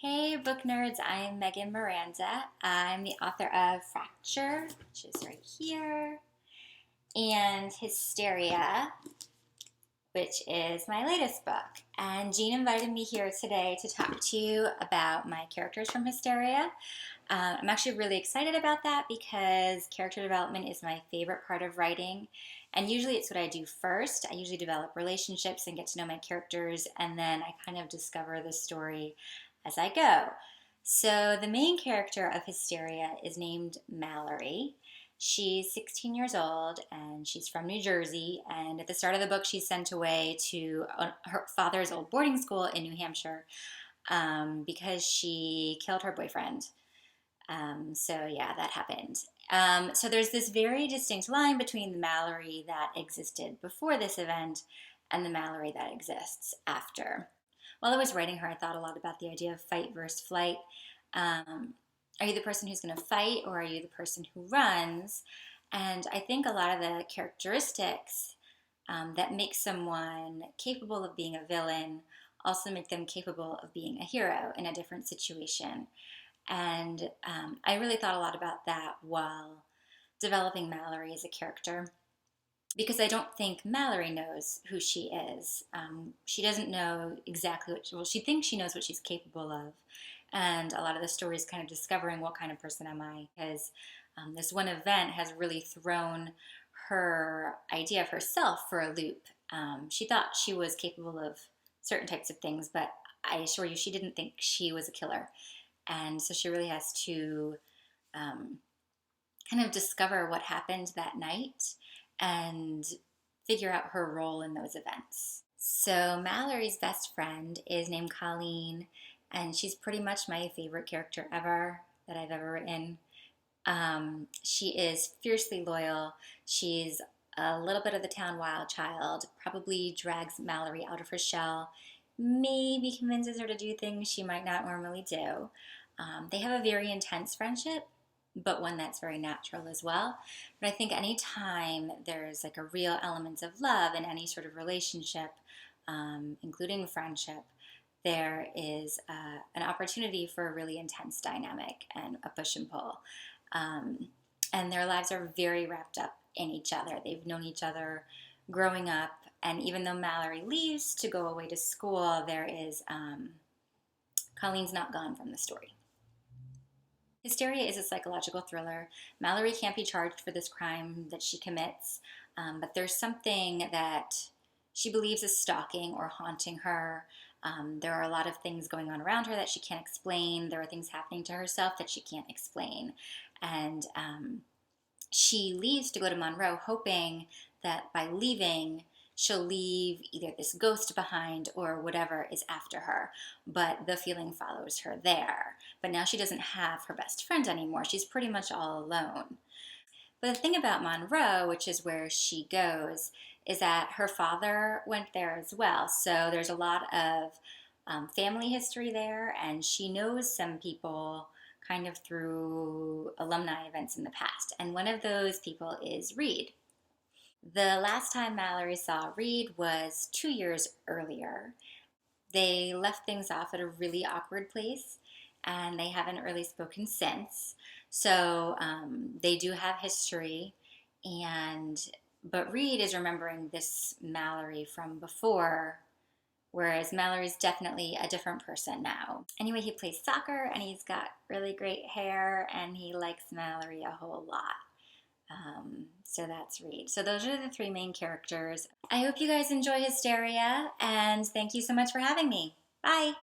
Hey, book nerds, I'm Megan Miranda. I'm the author of Fracture, which is right here, and Hysteria, which is my latest book. And Jean invited me here today to talk to you about my characters from Hysteria. I'm actually really excited about that because character development is my favorite part of writing. And usually it's what I do first. I usually develop relationships and get to know my characters, and then I kind of discover the story as I go. So the main character of Hysteria is named Mallory. She's 16 years old and she's from New Jersey. And at the start of the book, she's sent away to her father's old boarding school in New Hampshire because she killed her boyfriend. So yeah, that happened. So there's this very distinct line between the Mallory that existed before this event and the Mallory that exists after. While I was writing her, I thought a lot about the idea of fight versus flight. Are you the person who's going to fight, or are you the person who runs? And I think a lot of the characteristics that make someone capable of being a villain also make them capable of being a hero in a different situation. And I really thought a lot about that while developing Mallory as a character, because I don't think Mallory knows who she is. She doesn't know exactly well, she thinks she knows what she's capable of. And a lot of the story is kind of discovering what kind of person am I, because this one event has really thrown her idea of herself for a loop. She thought she was capable of certain types of things, but I assure you she didn't think she was a killer. And so she really has to kind of discover what happened that night and figure out her role in those events. So Mallory's best friend is named Colleen, and she's pretty much my favorite character ever that I've ever written. She is fiercely loyal. She's a little bit of the town wild child, probably drags Mallory out of her shell, maybe convinces her to do things she might not normally do. They have a very intense friendship, but one that's very natural as well. But I think anytime there's like a real element of love in any sort of relationship, including friendship, there is an opportunity for a really intense dynamic and a push and pull. And their lives are very wrapped up in each other. They've known each other growing up, and even though Mallory leaves to go away to school, there is Colleen's not gone from the story. Hysteria is a psychological thriller. Mallory can't be charged for this crime that she commits, but there's something that she believes is stalking or haunting her. There are a lot of things going on around her that she can't explain. There are things happening to herself that she can't explain. And she leaves to go to Monroe, hoping that by leaving, she'll leave either this ghost behind or whatever is after her. But the feeling follows her there. But now she doesn't have her best friend anymore. She's pretty much all alone. But the thing about Monroe, which is where she goes, is that her father went there as well. So there's a lot of family history there, and she knows some people kind of through alumni events in the past. And one of those people is Reed. The last time Mallory saw Reed was 2 years earlier. They left things off at a really awkward place, and they haven't really spoken since. So they do have history, but Reed is remembering this Mallory from before, whereas Mallory's definitely a different person now. Anyway, he plays soccer, and he's got really great hair, and he likes Mallory a whole lot. So that's Reed. So those are the three main characters. I hope you guys enjoy Hysteria, and thank you so much for having me. Bye!